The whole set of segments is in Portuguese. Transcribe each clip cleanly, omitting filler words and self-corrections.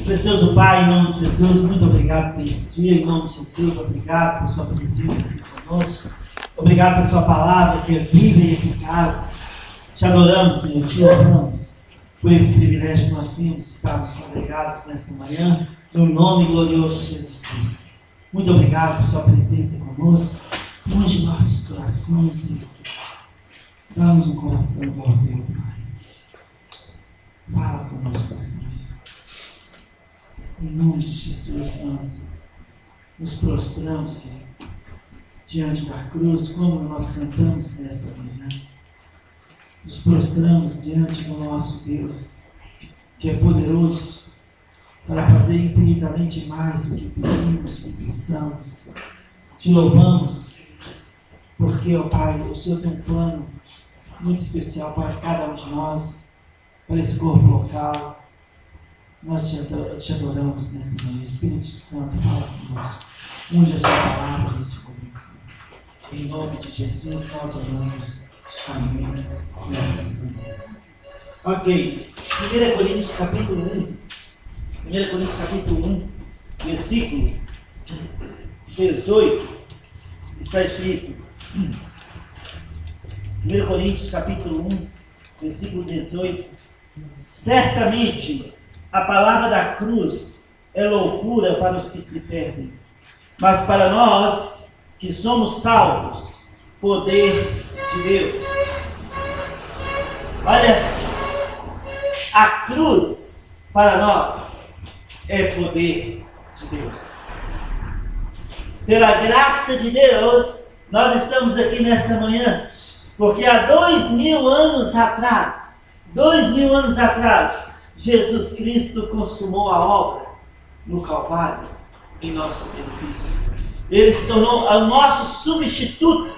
Precioso Pai, em nome de Jesus, muito obrigado por esse dia, em nome de Jesus, obrigado por sua presença aqui conosco, obrigado por sua palavra que é viva e eficaz. Te adoramos, Senhor, te honramos por esse privilégio que nós temos de estarmos congregados nessa manhã, no nome glorioso de Jesus Cristo. Muito obrigado por sua presença conosco, unge nossos corações, Senhor. Dá-nos um coração verdadeiro, Pai. Fala conosco nessa manhã. Em nome de Jesus, nós nos prostramos, Senhor, diante da cruz, como nós cantamos nesta manhã. Nos prostramos diante do nosso Deus, que é poderoso para fazer infinitamente mais do que pedimos, do que precisamos. Te louvamos, porque, ó Pai, o Senhor tem um plano muito especial para cada um de nós, para esse corpo local. Nós te adoramos nessa manhã. Espírito Santo, fala conosco. Unge a sua palavra neste momento, Senhor. Em nome de Jesus, nós oramos. Amém. Ok. 1 Coríntios capítulo 1. 1 Coríntios capítulo 1, versículo 18. Está escrito. 1 Coríntios capítulo 1, versículo 18. Certamente a palavra da cruz é loucura para os que se perdem, mas para nós que somos salvos, poder de Deus. Olha, a cruz para nós é poder de Deus. Pela graça de Deus, nós estamos aqui nesta manhã, porque há 2000 anos atrás, Jesus Cristo consumou a obra no Calvário em nosso benefício. Ele se tornou o nosso substituto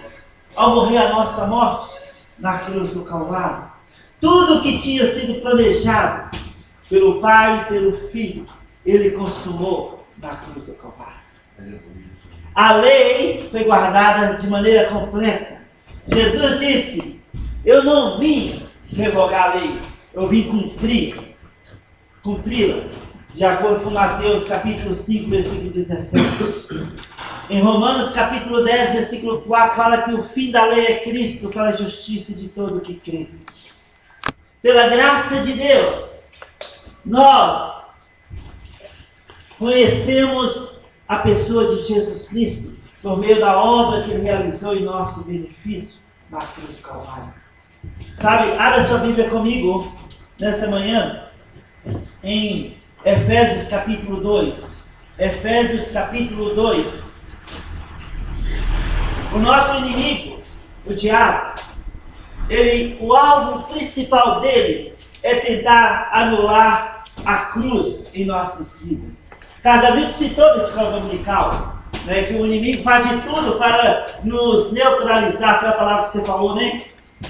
ao morrer a nossa morte na cruz do Calvário. Tudo que tinha sido planejado pelo Pai e pelo Filho, Ele consumou na cruz do Calvário. A lei foi guardada de maneira completa. Jesus disse: eu não vim revogar a lei, eu vim cumpri-la, de acordo com Mateus capítulo 5, versículo 17. Em Romanos capítulo 10, versículo 4, fala que o fim da lei é Cristo para a justiça de todo o que crê. Pela graça de Deus, nós conhecemos a pessoa de Jesus Cristo por meio da obra que Ele realizou em nosso benefício na cruz do Calvário. Sabe, abra sua Bíblia comigo nessa manhã em Efésios capítulo 2. Efésios capítulo 2. O nosso inimigo, o diabo, o alvo principal dele é tentar anular a cruz em nossas vidas. Cada vez que citou na escola dominical, né, que o inimigo faz de tudo para nos neutralizar, foi a palavra que você falou, né?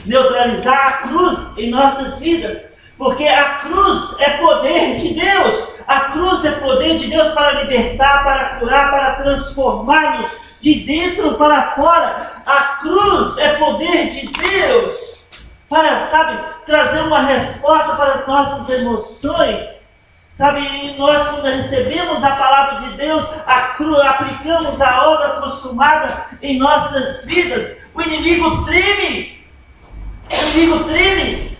Neutralizar a cruz em nossas vidas, porque a cruz é poder de Deus. A cruz é poder de Deus para libertar, para curar, para transformar-nos de dentro para fora. A cruz é poder de Deus para, trazer uma resposta para as nossas emoções. E nós, quando recebemos a palavra de Deus, a cruz, aplicamos a obra consumada em nossas vidas, o inimigo treme.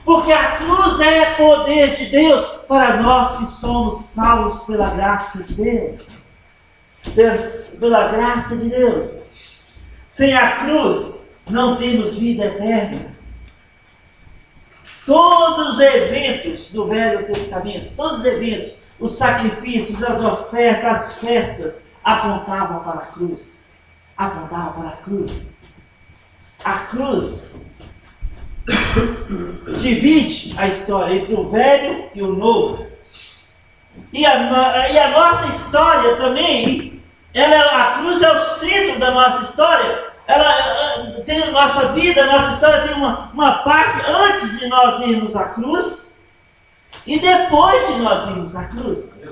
Porque a cruz é poder de Deus para nós que somos salvos pela graça de Deus. Pela graça de Deus. Sem a cruz, não temos vida eterna. Todos os eventos do Velho Testamento, todos os eventos, os sacrifícios, as ofertas, as festas, apontavam para a cruz. A cruz divide a história entre o velho e o novo. E a nossa história também, a cruz é o centro da nossa história. Ela tem a nossa vida, a nossa história tem uma parte antes de nós irmos à cruz e depois de nós irmos à cruz.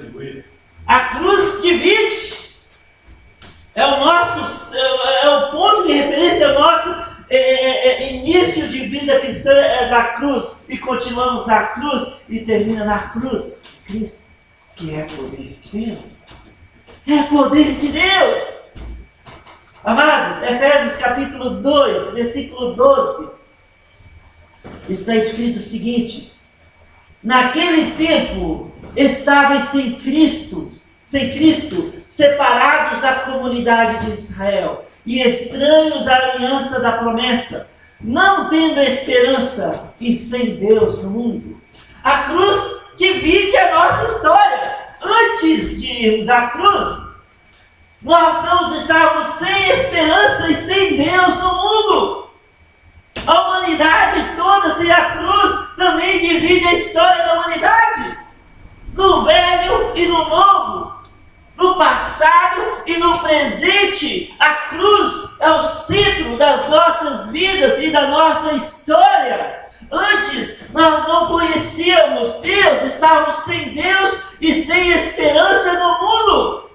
A cruz divide. É o ponto de referência, é o nosso início de vida cristã é da cruz, e continuamos na cruz e termina na cruz, Cristo. que é poder de Deus. É poder de Deus. Amados, Efésios capítulo 2, versículo 12, está escrito o seguinte: naquele tempo estáveis sem Cristo, separados da comunidade de Israel e estranhos à aliança da promessa, não tendo esperança e sem Deus no mundo. A cruz divide a nossa história. Antes de irmos à cruz, nós não estávamos sem esperança e sem Deus no mundo. A humanidade toda, sem a cruz, também divide a história da humanidade. No velho e no novo, no passado e no presente, a cruz é o centro das nossas vidas e da nossa história. Antes, nós não conhecíamos Deus, estávamos sem Deus e sem esperança no mundo.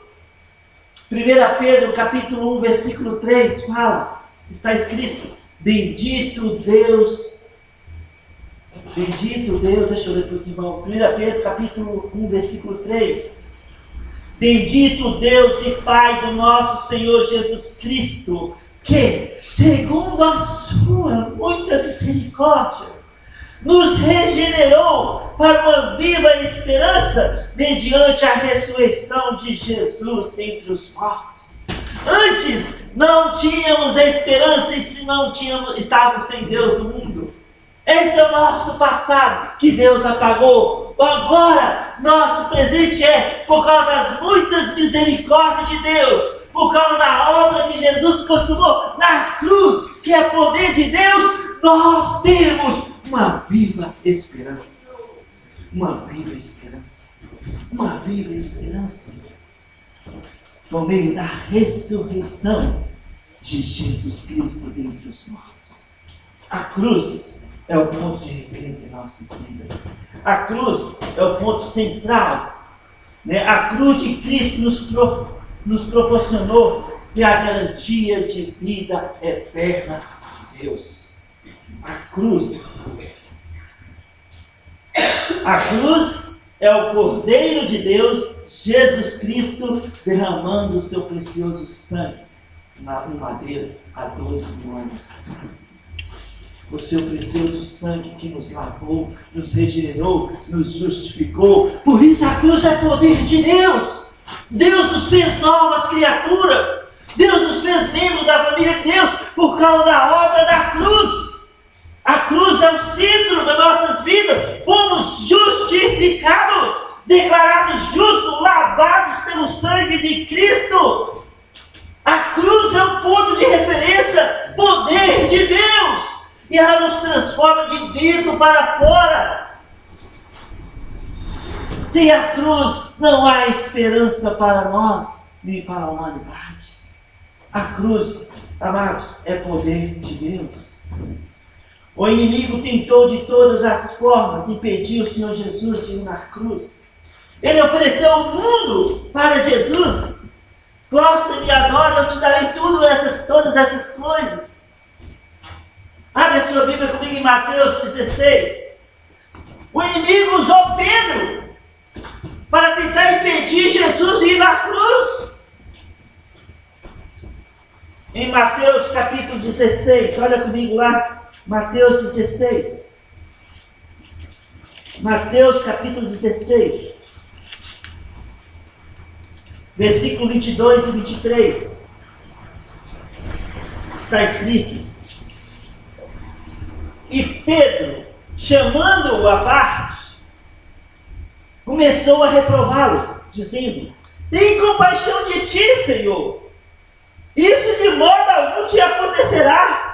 1 Pedro capítulo 1, versículo 3, fala, está escrito: bendito Deus, deixa eu ler para os irmãos, 1 Pedro capítulo 1, versículo 3, bendito Deus e Pai do nosso Senhor Jesus Cristo, que, segundo a sua muita misericórdia, nos regenerou para uma viva esperança mediante a ressurreição de Jesus dentre os mortos. Antes não tínhamos a esperança e se não tínhamos, estávamos sem Deus no mundo. Esse é o nosso passado que Deus apagou. Agora, nosso presente é por causa das muitas misericórdias de Deus, por causa da obra que Jesus consumou na cruz, que é poder de Deus, nós temos uma viva esperança. Uma viva esperança. Uma viva esperança. Por meio da ressurreição de Jesus Cristo dentre os mortos. A cruz é o ponto de referência em nossas vidas. A cruz é o ponto central. A cruz de Cristo nos proporcionou a garantia de vida eterna de Deus. A cruz é o Cordeiro de Deus, Jesus Cristo, derramando o seu precioso sangue no madeiro há 2000 anos atrás. O seu precioso sangue que nos lavou, nos regenerou, nos justificou. Por isso a cruz é poder de Deus. Deus nos fez novas criaturas. Deus nos fez membros da família de Deus por causa da obra da cruz. A cruz é o centro das nossas vidas. Fomos justificados, declarados justos, lavados pelo sangue de Cristo. A cruz é o ponto de referência, poder de Deus. E ela nos transforma de dentro para fora. Sem a cruz não há esperança para nós, nem para a humanidade. A cruz, amados, é poder de Deus. O inimigo tentou de todas as formas impedir o Senhor Jesus de ir na cruz. Ele ofereceu o mundo para Jesus. Prostra e me adora, eu te darei todas essas coisas. Abre a sua Bíblia comigo em Mateus 16. O inimigo usou Pedro para tentar impedir Jesus de ir na cruz. Em Mateus capítulo 16, olha comigo lá. Mateus 16. Mateus capítulo 16. Versículo 22 e 23. Está escrito: e Pedro, chamando-o à parte, começou a reprová-lo, dizendo: tem compaixão de ti, Senhor. Isso de modo algum te acontecerá.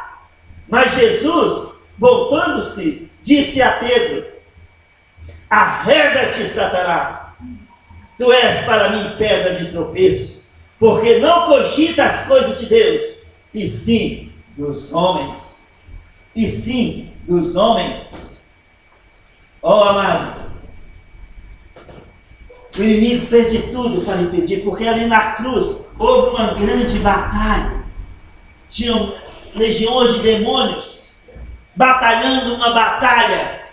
Mas Jesus, voltando-se, disse a Pedro: arreda-te, Satanás. Tu és para mim pedra de tropeço, porque não cogita as coisas de Deus, e sim dos homens. E sim dos homens. Ó, amados, o inimigo fez de tudo para impedir, porque ali na cruz houve uma grande batalha. Tinham legiões de demônios batalhando uma batalha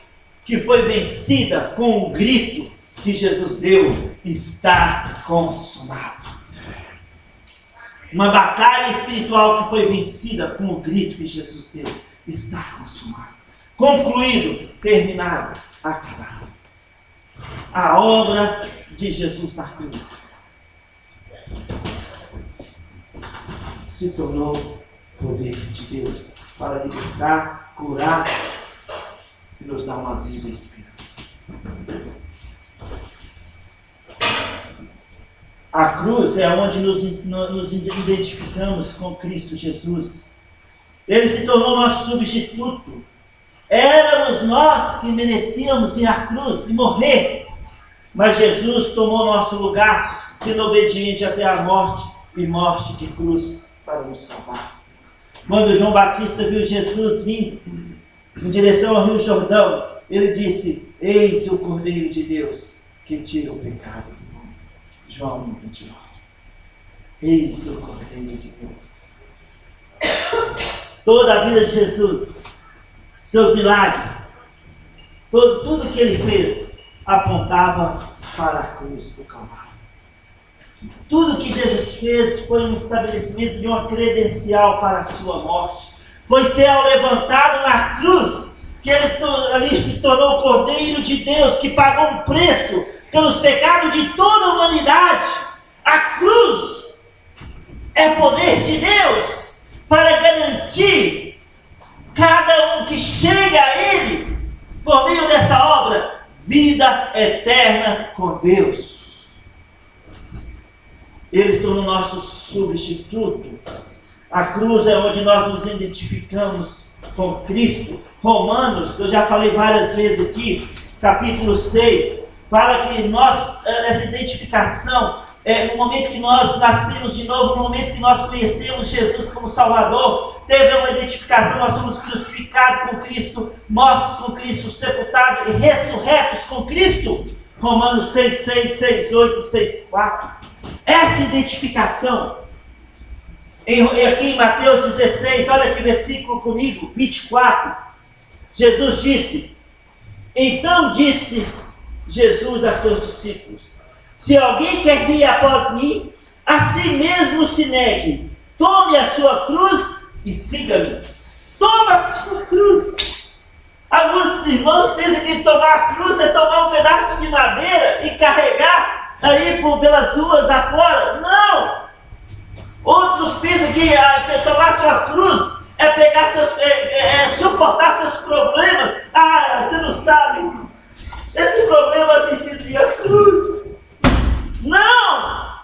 que foi vencida com um grito que Jesus deu, está consumado. Uma batalha espiritual que foi vencida com o grito que Jesus deu, está consumado. Concluído, terminado, acabado. A obra de Jesus na cruz se tornou poder de Deus para libertar, curar e nos dar uma vida e esperança. A cruz é onde nos identificamos com Cristo Jesus. Ele se tornou nosso substituto. Éramos nós que merecíamos ir à cruz e morrer, mas Jesus tomou nosso lugar, sendo obediente até a morte e morte de cruz para nos salvar. Quando João Batista viu Jesus vindo em direção ao Rio Jordão, ele disse: eis o Cordeiro de Deus que tira o pecado do mundo. João 1:29. Eis o Cordeiro de Deus. Toda a vida de Jesus, seus milagres, tudo que ele fez apontava para a cruz do Calvário. Tudo que Jesus fez foi um estabelecimento de uma credencial para a sua morte. Foi ser ao levantado na cruz que ele ali se tornou o Cordeiro de Deus, que pagou um preço pelos pecados de toda a humanidade. A cruz é poder de Deus para garantir cada um que chega a Ele, por meio dessa obra, vida eterna com Deus. Ele se tornou nosso substituto. A cruz é onde nós nos identificamos com Cristo. Romanos, eu já falei várias vezes aqui, capítulo 6, fala que essa identificação, no momento que nós nascemos de novo, no momento que nós conhecemos Jesus como Salvador, teve uma identificação, nós somos crucificados com Cristo, mortos com Cristo, sepultados e ressurretos com Cristo. Romanos 6:6, 6:8 e 6:4. Essa identificação, aqui em Mateus 16, olha aqui versículo comigo, 24. Jesus disse: então disse Jesus a seus discípulos: se alguém quer vir após mim, a si mesmo se negue, tome a sua cruz e siga-me. Toma a sua cruz. Alguns irmãos pensam que tomar a cruz é tomar um pedaço de madeira e carregar aí pelas ruas afora. Não! Outros pensam que tomar sua cruz é pegar suportar seus problemas. Ah, você não sabe, esse problema tem sido minha cruz. Não!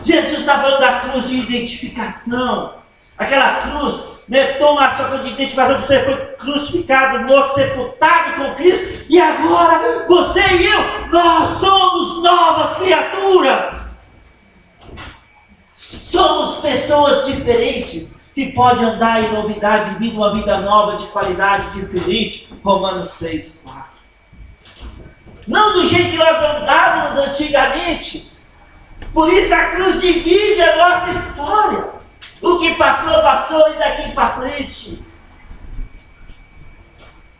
Jesus está falando da cruz de identificação. Aquela cruz, toma a sua cruz de identificação, você foi crucificado, morto, sepultado com Cristo, e agora você e eu, nós somos novas criaturas. Somos pessoas diferentes, que podem andar em novidade de vida, uma vida nova, de qualidade diferente. Romanos 6:4. Não do jeito que nós andávamos antigamente. Por isso a cruz divide a nossa história. O que passou, passou, e daqui para frente.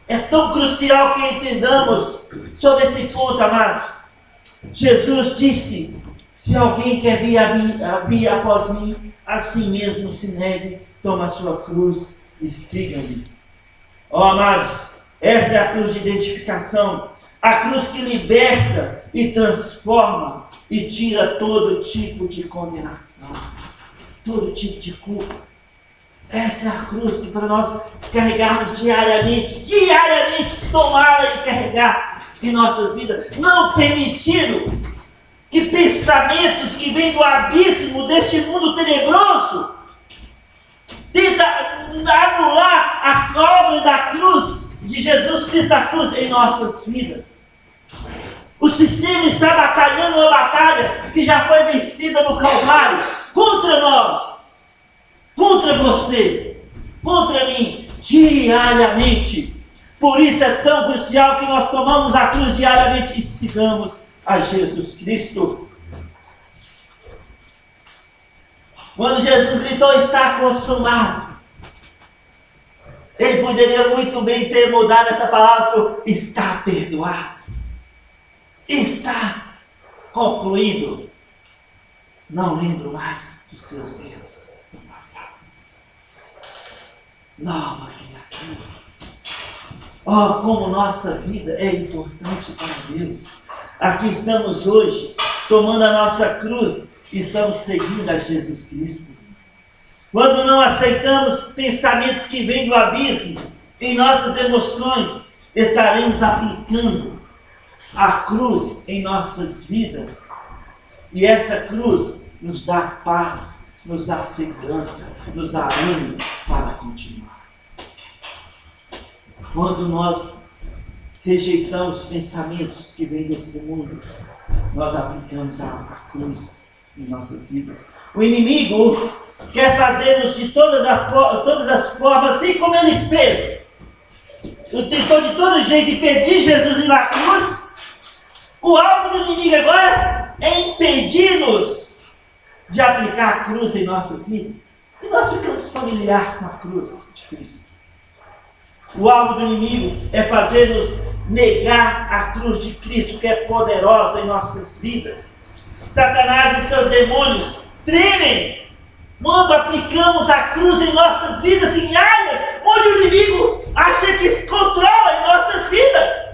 É tão crucial que entendamos sobre esse ponto, amados. Jesus disse: se alguém quer vir após mim, assim mesmo se negue, toma a sua cruz e siga-me. Ó, amados, essa é a cruz de identificação. A cruz que liberta e transforma e tira todo tipo de condenação, todo tipo de culpa. Essa é a cruz que para nós carregarmos diariamente, tomá-la e carregar em nossas vidas, não permitindo que pensamentos que vêm do abismo deste mundo tenebroso tenta anular a obra da cruz de Jesus Cristo na cruz em nossas vidas. O sistema está batalhando uma batalha que já foi vencida no Calvário contra nós, contra você, contra mim, diariamente. Por isso é tão crucial que nós tomamos a cruz diariamente e sigamos a Jesus Cristo. Quando Jesus gritou: está consumado, ele poderia muito bem ter mudado essa palavra por está perdoado. concluído. Não lembro mais dos seus erros do passado. Nova criatura. Oh, como nossa vida é importante para Deus. Aqui estamos hoje, tomando a nossa cruz, e estamos seguindo a Jesus Cristo. Quando não aceitamos pensamentos que vêm do abismo em nossas emoções, estaremos aplicando a cruz em nossas vidas. E essa cruz nos dá paz, nos dá segurança, nos dá ânimo para continuar. Quando nós rejeitamos pensamentos que vêm desse mundo, nós aplicamos a cruz em nossas vidas. O inimigo quer fazer-nos de todas as formas, assim como ele fez. Tentou de todo jeito impedir Jesus ir na cruz. O alvo do inimigo agora é impedir-nos de aplicar a cruz em nossas vidas. E nós ficamos familiares com a cruz de Cristo. O alvo do inimigo é fazer-nos negar a cruz de Cristo, que é poderosa em nossas vidas. Satanás e seus demônios tremem quando aplicamos a cruz em nossas vidas, em áreas onde o inimigo acha que controla em nossas vidas.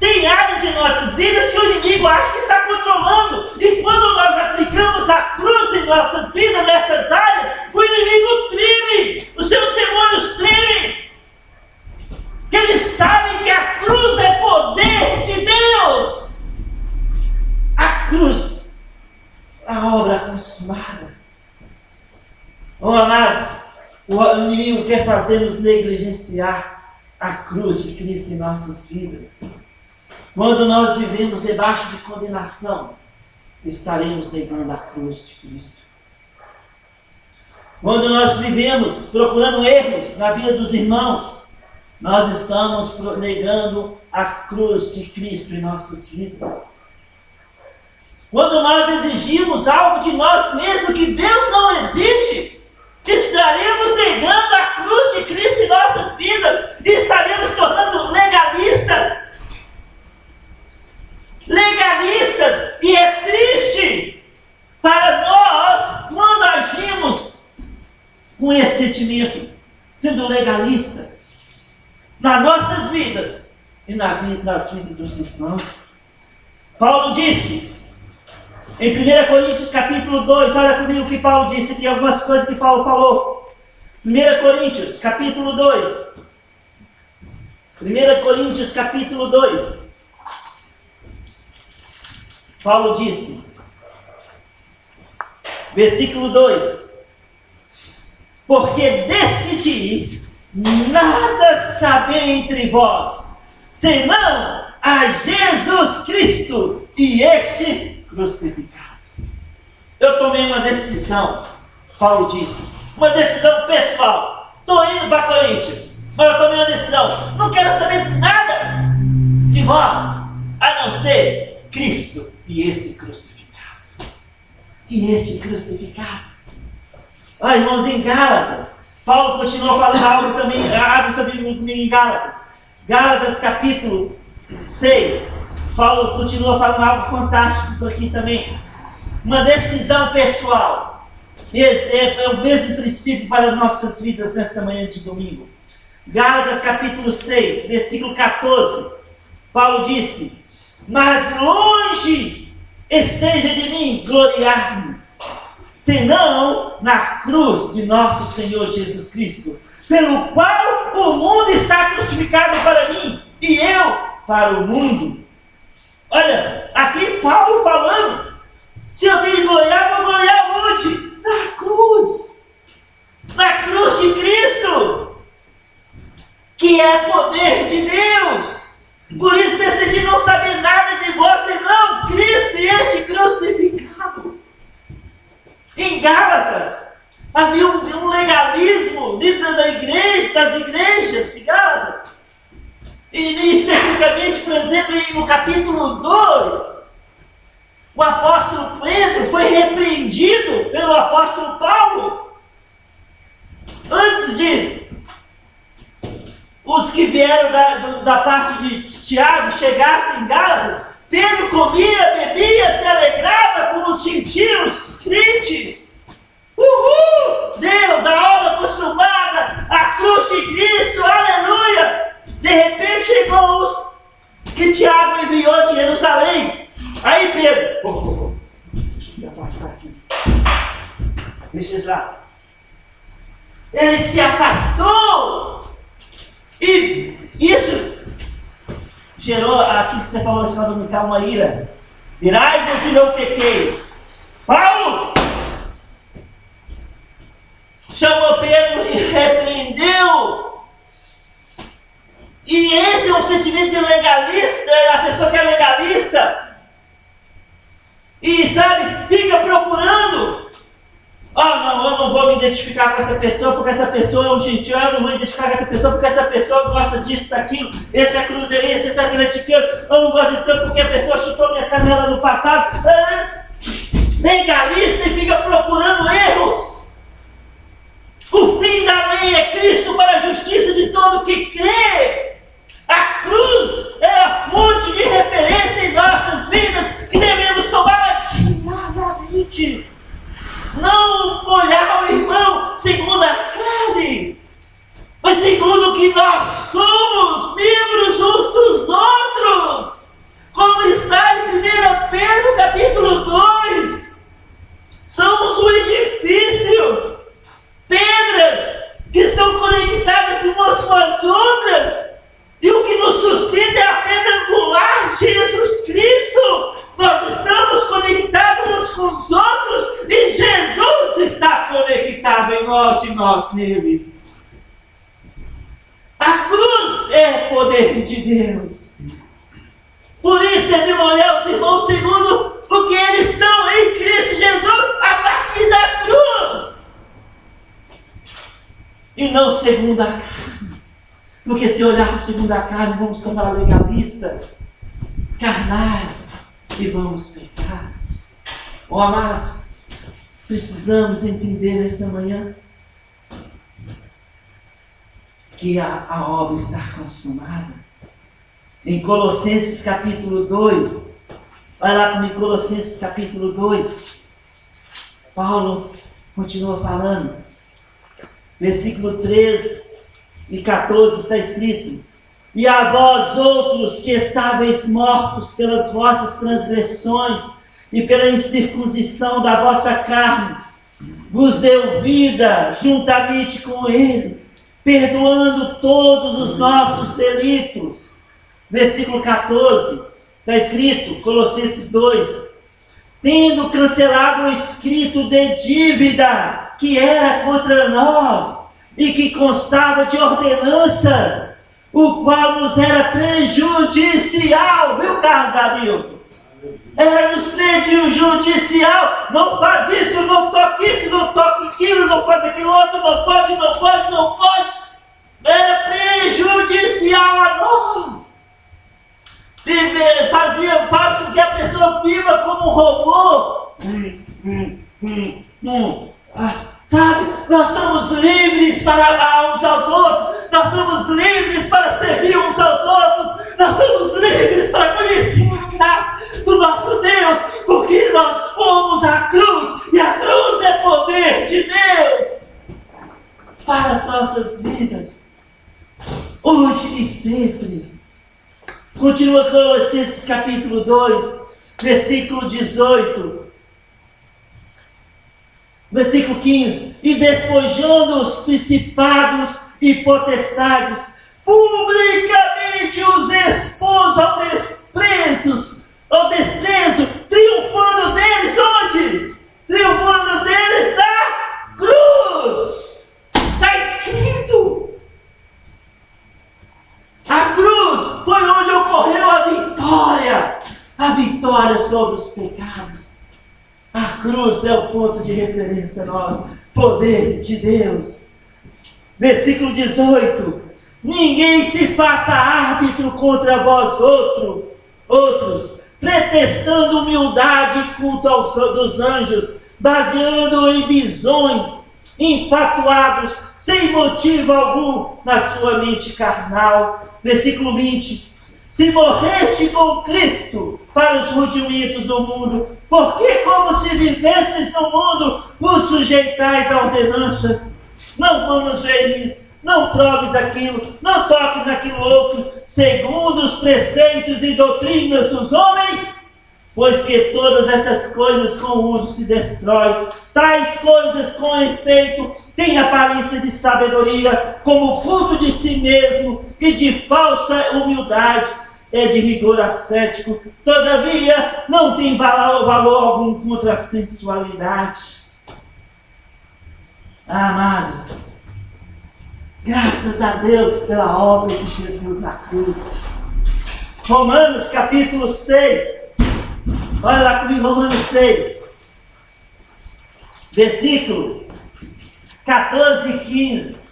Tem áreas em nossas vidas que o inimigo acha que está controlando. E quando nós aplicamos a cruz em nossas vidas, nessas áreas, o inimigo treme, os seus demônios tremem. Que eles sabem que a cruz é poder de Deus. A cruz, a obra consumada. Oh, amados, o inimigo quer fazer-nos negligenciar a cruz de Cristo em nossas vidas. Quando nós vivemos debaixo de condenação, estaremos negando a cruz de Cristo. Quando nós vivemos procurando erros na vida dos irmãos, nós estamos negando a cruz de Cristo em nossas vidas. Quando nós exigimos algo de nós mesmos que Deus não exige, estaremos negando a cruz de Cristo em nossas vidas e estaremos tornando legalistas. Legalistas, e é triste para nós quando agimos com esse sentimento, sendo legalista nas nossas vidas e nas vidas dos irmãos. Paulo disse em 1 Coríntios capítulo 2, olha comigo o que Paulo disse aqui, algumas coisas que Paulo falou. 1 Coríntios capítulo 2. 1 Coríntios capítulo 2. Paulo disse, versículo 2: porque decidi nada saber entre vós, senão a Jesus Cristo e este crucificado. Eu tomei uma decisão, Paulo disse, uma decisão pessoal. Estou indo para Coríntios, mas eu tomei uma decisão. Não quero saber nada de vós, a não ser Cristo e esse crucificado. E este crucificado. Ah, irmãos, em Gálatas, Paulo continua falando algo também. Abre sua Bíblia comigo em Gálatas. Gálatas capítulo 6. Paulo continua falando algo fantástico aqui também. Uma decisão pessoal. É o mesmo princípio para as nossas vidas nesta manhã de domingo. Gálatas capítulo 6, versículo 14. Paulo disse: mas longe esteja de mim gloriar-me, senão na cruz de nosso Senhor Jesus Cristo, pelo qual o mundo está crucificado para mim, e eu para o mundo. Olha, aqui Paulo falando, se eu tenho que gloriar, vou gloriar onde? Na cruz. Na cruz de Cristo, que é poder de Deus. Por isso decidi não saber nada de vós, senão Cristo e este crucificado. Em Gálatas, havia um legalismo dentro da igreja, das igrejas de Gálatas. E especificamente, por exemplo, no capítulo 2, o apóstolo Pedro foi repreendido pelo apóstolo Paulo. Antes de os que vieram da parte de Tiago chegassem em Gálatas, Pedro comia, bebia, se Deixa eles lá. Ele se afastou. E isso gerou aquilo que você falou na escola dominical, uma ira. Irai-vos e não pequeis. Paulo chamou Pedro e repreendeu. E esse é um sentimento de legalista, a pessoa que é legalista. E sabe, fica procurando. Não, eu não vou me identificar com essa pessoa porque essa pessoa é um gentil. Eu não vou me identificar com essa pessoa porque essa pessoa gosta disso, daquilo. Esse é cruzeirense, esse é atletiqueiro. Eu não gosto disso tanto porque a pessoa chutou minha canela no passado. Legalista e fica procurando erros. O fim da lei é Cristo para a justiça de todo que crê. A cruz é a fonte de referência em nossas vidas que devemos tomar diariamente. Não olhar o irmão segundo a carne, mas segundo o que nós somos, membros uns dos outros. Como está em 1 Pedro capítulo 2. Somos um edifício, pedras que estão conectadas umas com as outras. E o que nos sustenta é a pedra angular, Jesus Cristo. Nós estamos conectados uns com os outros e Jesus está conectado em nós e nós nele. A cruz é poder de Deus. Por isso devemos olhar os irmãos segundo o que eles são em Cristo Jesus a partir da cruz. E não segundo a carne. Porque se olharmos segundo a carne, vamos tornar legalistas, carnais, e vamos pecar. Amados, precisamos entender nessa manhã que a obra está consumada. Em Colossenses capítulo 2, vai lá comigo, Colossenses capítulo 2, Paulo continua falando, versículo 13 e 14 está escrito: e a vós outros que estáveis mortos pelas vossas transgressões e pela incircuncisão da vossa carne, vos deu vida juntamente com ele, perdoando todos os nossos delitos. Versículo 14, está escrito, Colossenses 2, tendo cancelado o escrito de dívida que era contra nós e que constava de ordenanças, o qual nos era prejudicial, viu, Carlos Hamilton? Era-nos prejudicial. Não faz isso, não toque isso, não toque aquilo, não faz aquilo outro, não pode. Era prejudicial a nós. Faz com que a pessoa viva como um robô. Sabe, nós somos livres para amar uns aos outros, nós somos livres para servir uns aos outros, nós somos livres para conhecer a graça do nosso Deus, porque nós fomos à cruz, e a cruz é poder de Deus para as nossas vidas, hoje e sempre. Continua Colossenses capítulo 2, versículo 18. Versículo 15, e despojando os principados e potestades, publicamente os expôs ao desprezo, triunfando deles onde? Triunfando deles na cruz. Está escrito. A cruz foi onde ocorreu a vitória sobre os pecados. A cruz é o ponto de referência nosso, poder de Deus. Versículo 18: ninguém se faça árbitro contra vós outros, pretextando humildade e culto dos anjos, baseando em visões, infatuados, sem motivo algum, na sua mente carnal. Versículo 20: se morreste com Cristo para os rudimentos do mundo, porque como se vivesses no mundo, vos sujeitais a ordenanças. Não manuseis, não proves aquilo, não toques naquilo outro, segundo os preceitos e doutrinas dos homens, pois que todas essas coisas com uso se destroem. Tais coisas com efeito têm aparência de sabedoria, como fruto de si mesmo e de falsa humildade, é de rigor ascético, todavia não tem valor algum contra a sensualidade. Amados, graças a Deus pela obra de Jesus na cruz. Romanos capítulo 6. Olha lá comigo, Romanos 6. Versículo 14 e 15.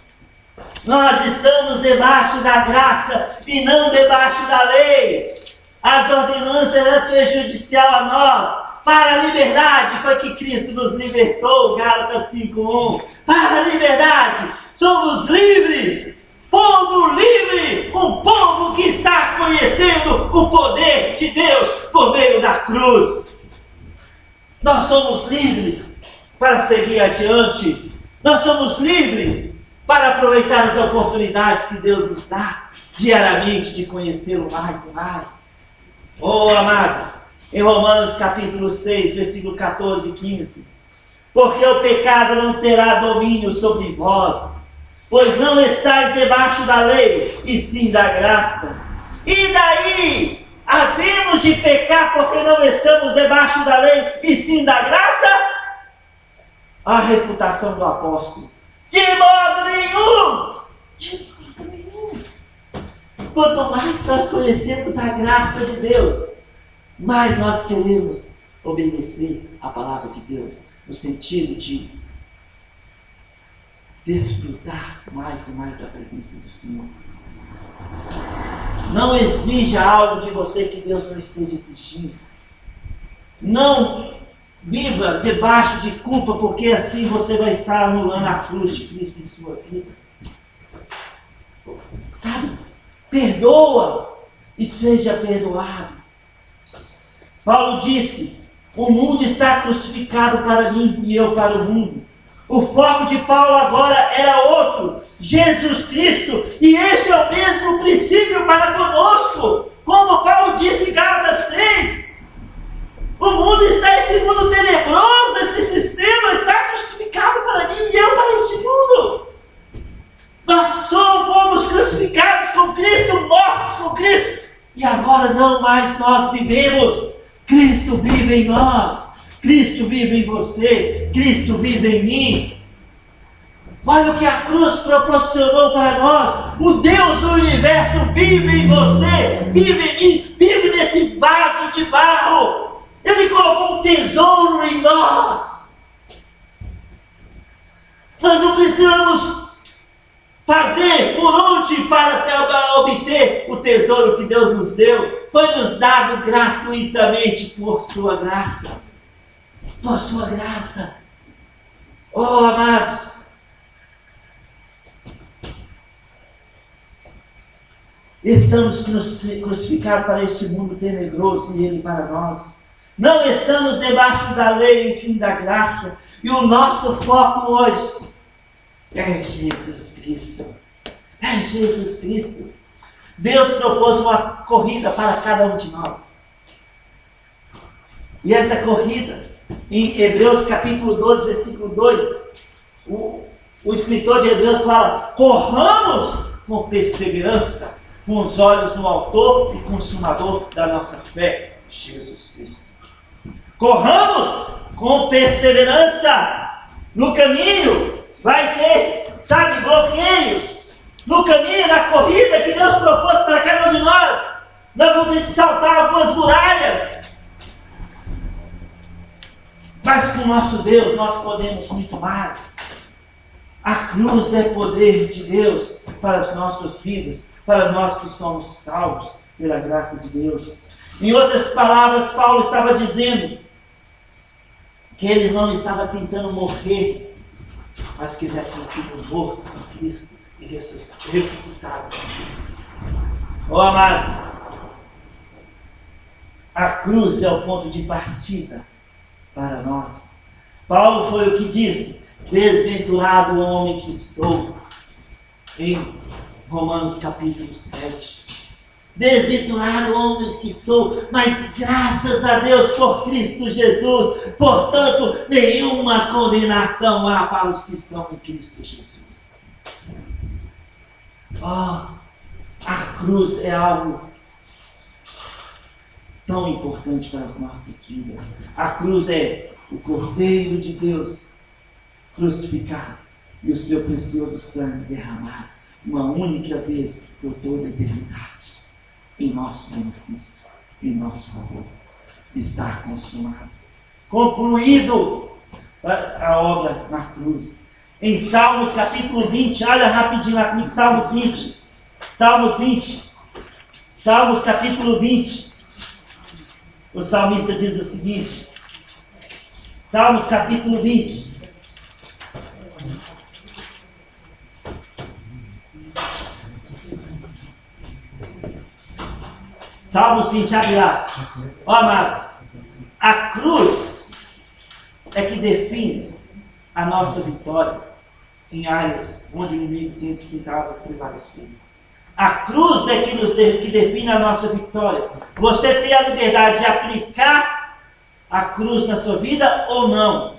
Nós estamos debaixo da graça e não debaixo da lei. As ordenanças eram prejudicial a nós. Para a liberdade foi que Cristo nos libertou, Gálatas 5:1. Para a liberdade, somos livres, povo livre, um povo que está conhecendo o poder de Deus por meio da cruz. Nós somos livres para seguir adiante, nós somos livres para aproveitar as oportunidades que Deus nos dá diariamente de conhecê-lo mais e mais. Oh, amados, em Romanos capítulo 6, versículo 14 e 15. Porque o pecado não terá domínio sobre vós, pois não estáis debaixo da lei, e sim da graça. E daí, havemos de pecar porque não estamos debaixo da lei, e sim da graça? A reputação do apóstolo: de modo nenhum! De modo nenhum! Quanto mais nós conhecemos a graça de Deus, mais nós queremos obedecer a palavra de Deus, no sentido de desfrutar mais e mais da presença do Senhor. Não exija algo de você que Deus não esteja exigindo. Não viva debaixo de culpa, porque assim você vai estar anulando a cruz de Cristo em sua vida. Sabe? Perdoa e seja perdoado. Paulo disse: o mundo está crucificado para mim e eu para o mundo. O foco de Paulo agora era outro: Jesus Cristo. E este é o mesmo princípio para conosco. Como Paulo disse em Gálatas 6. O mundo está, esse mundo tenebroso, esse sistema está crucificado para mim e eu para este mundo. Nós somos crucificados com Cristo, mortos com Cristo. E agora não mais nós vivemos. Cristo vive em nós. Cristo vive em você. Cristo vive em mim. Olha o que a cruz proporcionou para nós. O Deus do universo vive em você, vive em mim, vive nesse vaso de barro. Ele colocou um tesouro em nós. Nós não precisamos fazer por onde para obter o tesouro que Deus nos deu. Foi nos dado gratuitamente por sua graça. Por sua graça. Oh, amados, estamos crucificados para este mundo tenebroso e ele para nós. Não estamos debaixo da lei, e sim da graça. E o nosso foco hoje é Jesus Cristo. É Jesus Cristo. Deus propôs uma corrida para cada um de nós. E essa corrida, em Hebreus capítulo 12, versículo 2, o escritor de Hebreus fala: corramos com perseverança, com os olhos no autor e consumador da nossa fé, Jesus Cristo. Corramos com perseverança. No caminho vai ter, sabe, bloqueios. No caminho, na corrida que Deus propôs para cada um de nós, nós vamos ter que saltar algumas muralhas. Mas com o nosso Deus nós podemos muito mais. A cruz é poder de Deus para as nossas vidas, para nós que somos salvos pela graça de Deus. Em outras palavras, Paulo estava dizendo que ele não estava tentando morrer, mas que já tinha sido morto com Cristo e ressuscitado com Cristo. Oh, amados, a cruz é o ponto de partida para nós. Paulo foi o que disse: desventurado o homem que sou, em Romanos capítulo 7. desvirtuado homem que sou, mas graças a Deus por Cristo Jesus, portanto, nenhuma condenação há para os que estão em Cristo Jesus. A cruz é algo tão importante para as nossas vidas. A cruz é o Cordeiro de Deus crucificado e o seu precioso sangue derramado uma única vez por toda a eternidade, em nosso benefício, em nosso favor. Está consumado, concluído a obra na cruz. Em Salmos capítulo 20, olha rapidinho lá comigo, Salmos 20, Salmos capítulo 20, o salmista diz o seguinte, Salmos capítulo 20, Salmos 20, abre lá. Ó, amados, a cruz é que define a nossa vitória em áreas onde o inimigo tem tentado prevalecer. A cruz é que define a nossa vitória. Você tem a liberdade de aplicar a cruz na sua vida ou não.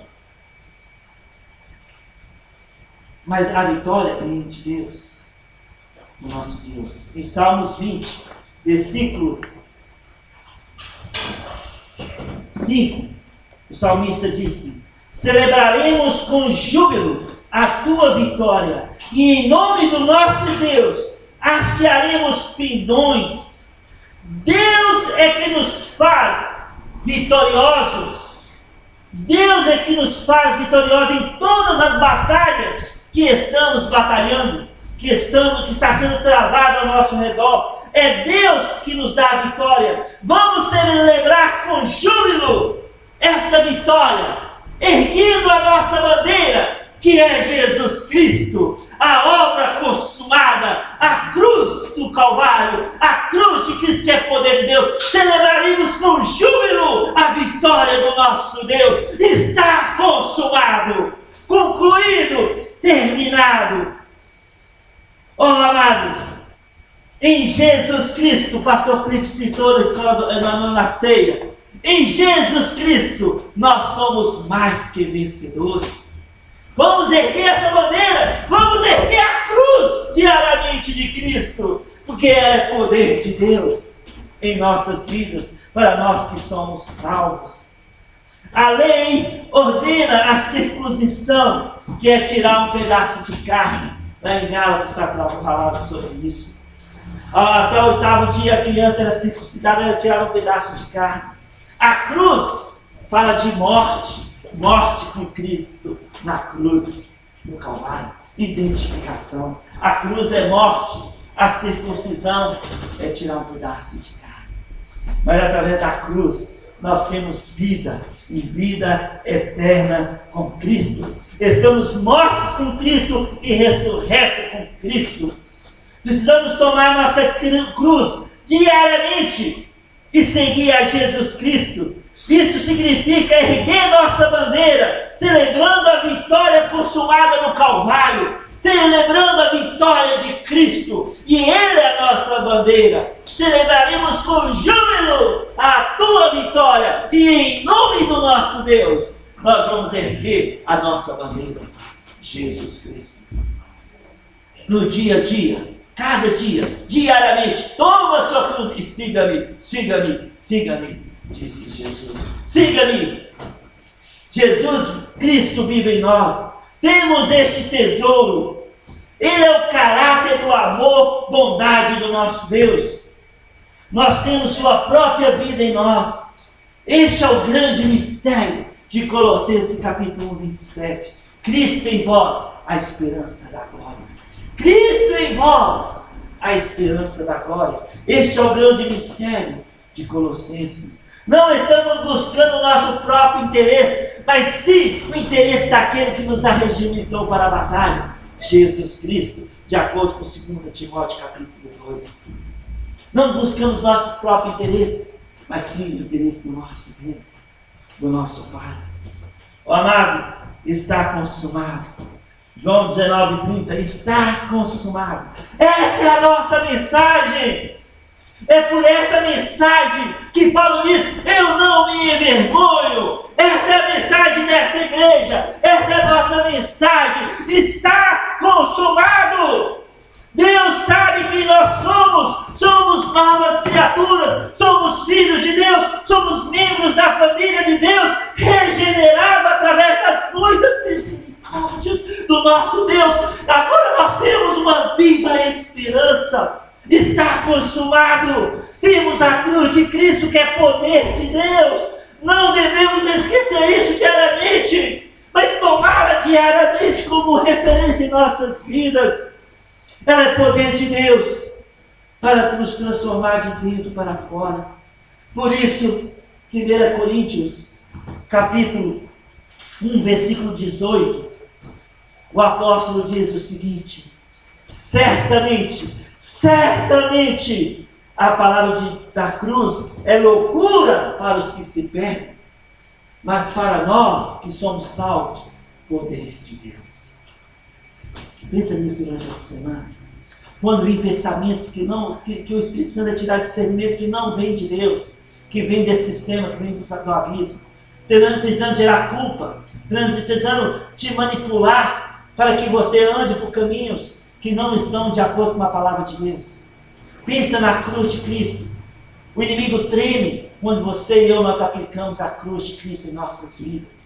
Mas a vitória vem de Deus, do nosso Deus. Em Salmos 20, versículo 5, o salmista disse: celebraremos com júbilo a tua vitória, e em nome do nosso Deus hastearemos pendões. Deus é que nos faz vitoriosos. Deus é que nos faz vitoriosos em todas as batalhas que estamos batalhando, que está sendo travada ao nosso redor. É Deus que nos dá a vitória. Vamos celebrar com júbilo esta vitória, erguendo a nossa bandeira, que é Jesus Cristo, a obra consumada, a cruz do Calvário, a cruz de Cristo que é poder de Deus. Celebraremos com júbilo a vitória do nosso Deus. Está consumado, concluído, terminado. Oh, amados, em Jesus Cristo, o pastor Clipe citou na escola na ceia, em Jesus Cristo nós somos mais que vencedores. Vamos erguer essa bandeira, vamos erguer a cruz diariamente de Cristo, porque ela é poder de Deus em nossas vidas, para nós que somos salvos. A lei ordena a circuncisão, que é tirar um pedaço de carne. Lá em Gálatas está falado sobre isso. Até o 8º dia a criança era circuncidada, ela tirava um pedaço de carne. A cruz fala de morte, morte com Cristo na cruz, no Calvário, identificação. A cruz é morte, a circuncisão é tirar um pedaço de carne. Mas através da cruz nós temos vida, e vida eterna com Cristo. Estamos mortos com Cristo e ressurretos com Cristo. Precisamos tomar nossa cruz diariamente e seguir a Jesus Cristo. Isto significa erguer nossa bandeira, celebrando a vitória consumada no Calvário, celebrando a vitória de Cristo, e Ele é a nossa bandeira. Celebraremos com júbilo a tua vitória, e em nome do nosso Deus, nós vamos erguer a nossa bandeira, Jesus Cristo. No dia a dia, cada dia, diariamente, toma a sua cruz e siga-me, siga-me, siga-me, disse Jesus. Siga-me. Jesus Cristo vive em nós. Temos este tesouro. Ele é o caráter do amor, bondade do nosso Deus. Nós temos sua própria vida em nós. Este é o grande mistério de Colossenses capítulo 27. Cristo em vós, a esperança da glória. Cristo em vós, a esperança da glória. Este é o grande mistério de Colossenses. Não estamos buscando o nosso próprio interesse, mas sim o interesse daquele que nos arregimentou para a batalha, Jesus Cristo, de acordo com 2 Timóteo capítulo 2. Não buscamos nosso próprio interesse, mas sim o interesse do nosso Deus, do nosso Pai. O amado, está consumado. João 19:30, está consumado. Essa é a nossa mensagem. É por essa mensagem que Paulo diz: eu não me envergonho. Essa é a mensagem dessa igreja. Essa é a nossa mensagem. Está consumado. Deus sabe quem nós somos. Somos novas criaturas. Somos filhos de Deus. Somos membros da família de Deus. Regenerados através das muitas misericórdias do nosso Deus. Agora nós temos uma viva esperança. Está consumado. Temos a cruz de Cristo, que é poder de Deus. Não devemos esquecer isso diariamente, mas tomá-la diariamente como referência em nossas vidas. Ela é poder de Deus para nos transformar de dentro para fora. Por isso, 1 Coríntios, capítulo 1, versículo 18, o apóstolo diz o seguinte: certamente, a palavra da cruz é loucura para os que se perdem, mas para nós que somos salvos, poder de Deus. Pensa nisso durante essa semana. Quando vem pensamentos que o Espírito Santo vai tirar discernimento que não vem de Deus, que vem desse sistema, que vem do abismo, tentando gerar culpa, tentando te manipular para que você ande por caminhos que não estão de acordo com a palavra de Deus. Pensa na cruz de Cristo. O inimigo treme quando você e eu nós aplicamos a cruz de Cristo em nossas vidas.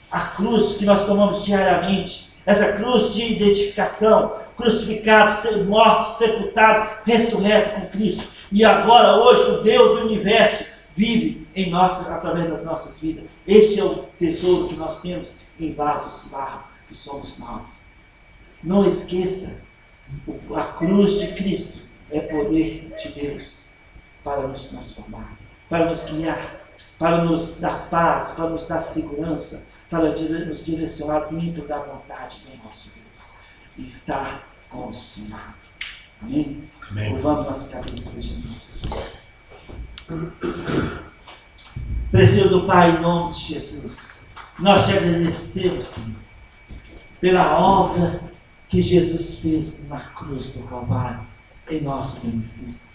A cruz que nós tomamos diariamente. Essa cruz de identificação. Crucificado, morto, sepultado, ressurreto com Cristo. E agora, hoje, o Deus do universo vive em nós, através das nossas vidas. Este é o tesouro que nós temos em vasos de barro, que somos nós. Não esqueça, a cruz de Cristo é poder de Deus para nos transformar, para nos guiar, para nos dar paz, para nos dar segurança, para nos direcionar dentro da vontade do nosso Deus. Está consumado. Amém? Curvamos nossa cabeça, fechando nossos olhos. Precioso Pai, em nome de Jesus, nós te agradecemos, Senhor, pela obra que Jesus fez na cruz do Calvário, em nosso benefício.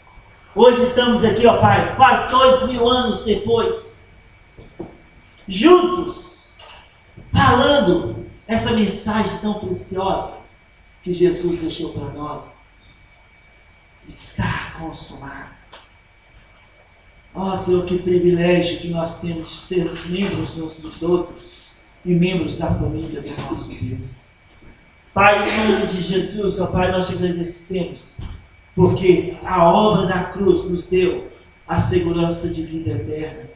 Hoje estamos aqui, ó Pai, quase 2000 anos depois, juntos, falando essa mensagem tão preciosa que Jesus deixou para nós. Está consumado. Ó Senhor, que privilégio que nós temos de sermos membros uns dos outros e membros da família do nosso Deus. Pai, em nome de Jesus, ó Pai, nós te agradecemos, porque a obra da cruz nos deu a segurança de vida eterna.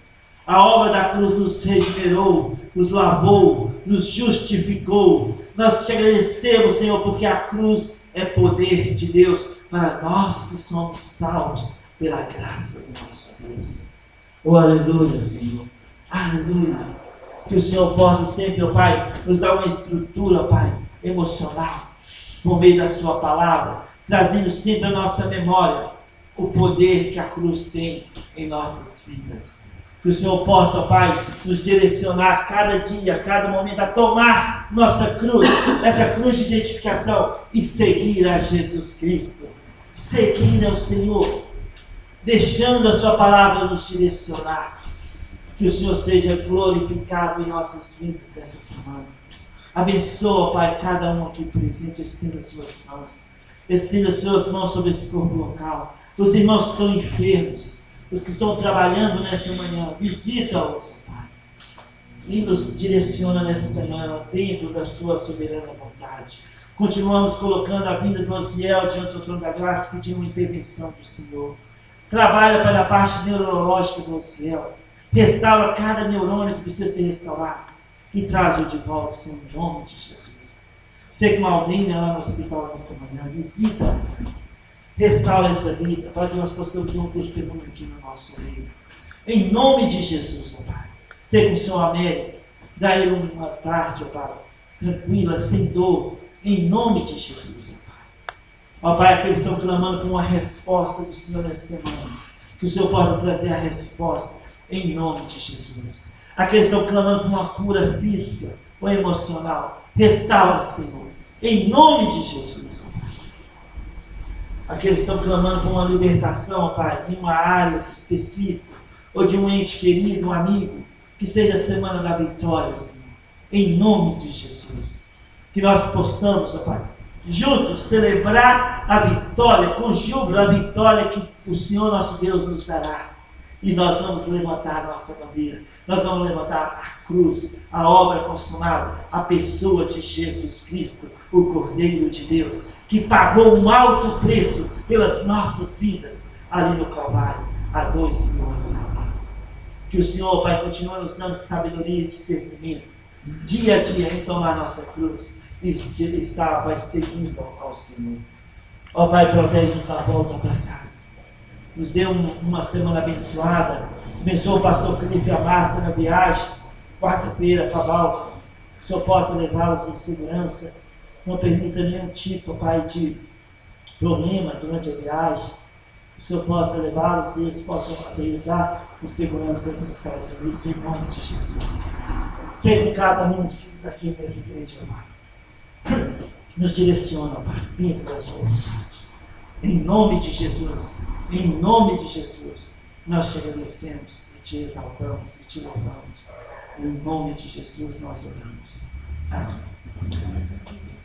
A obra da cruz nos regenerou, nos lavou, nos justificou. Nós te agradecemos, Senhor, porque a cruz é poder de Deus para nós que somos salvos pela graça do nosso Deus. Oh, aleluia, Senhor. Aleluia. Que o Senhor possa sempre, ó Pai, nos dar uma estrutura, Pai, emocional, por meio da sua palavra, trazendo sempre à nossa memória o poder que a cruz tem em nossas vidas. Que o Senhor possa, Pai, nos direcionar cada dia, cada momento, a tomar nossa cruz, essa cruz de identificação, e seguir a Jesus Cristo. Seguir ao Senhor, deixando a sua palavra nos direcionar. Que o Senhor seja glorificado em nossas vidas nessa semana. Abençoa, Pai, cada um aqui presente, estenda as suas mãos. Estenda as suas mãos sobre esse corpo local. Os irmãos que estão enfermos, os que estão trabalhando nessa manhã, visita-os, Pai. E nos direciona nessa semana dentro da sua soberana vontade. Continuamos colocando a vida do Osiel diante do trono da graça, pedindo uma intervenção do Senhor. Trabalha para a parte neurológica do Osiel. Restaura cada neurônio que precisa ser restaurado. E traz-o de volta, Senhor, em nome de Jesus. Sei que Maldina lá no hospital nessa manhã, visita, restaura essa vida, para que nós possamos ter um testemunho aqui no nosso meio. Em nome de Jesus, ó Pai. Sei que o Senhor Américo, dá ele uma tarde, ó Pai, tranquila, sem dor, em nome de Jesus, ó Pai. Ó Pai, aqueles que estão clamando por uma resposta do Senhor nessa semana, que o Senhor possa trazer a resposta, em nome de Jesus. Aqueles que estão clamando por uma cura física ou emocional, restaura, Senhor, em nome de Jesus. Aqueles que estão clamando por uma libertação, Pai, em uma área específica, ou de um ente querido, um amigo, que seja a semana da vitória, Senhor. Em nome de Jesus. Que nós possamos, ó Pai, juntos celebrar a vitória, com júbilo, a vitória que o Senhor nosso Deus nos dará. E nós vamos levantar a nossa bandeira, nós vamos levantar a cruz, a obra consumada, a pessoa de Jesus Cristo, o Cordeiro de Deus, que pagou um alto preço pelas nossas vidas ali no Calvário, há 2000 anos atrás. Que o Senhor, Pai, continue nos dando sabedoria e discernimento, dia a dia, em tomar nossa cruz e estar, Pai, seguindo ao Senhor. Ó Pai, protege-nos à volta para casa. Nos dê uma semana abençoada. Abençoa o pastor Felipe e a Márcia na viagem, quarta-feira para Balcão. Que o Senhor possa levá-los em segurança. Não permita nenhum tipo, Pai, de problema durante a viagem. Que o Senhor possa levá-los e eles possam aterrissar em segurança nos Estados Unidos, em nome de Jesus. Seja com cada um daqui nessa igreja, Pai. Nos direciona, Pai, dentro das vontades. Em nome de Jesus. Em nome de Jesus, nós te agradecemos e te exaltamos e te louvamos. Em nome de Jesus nós oramos. Amém.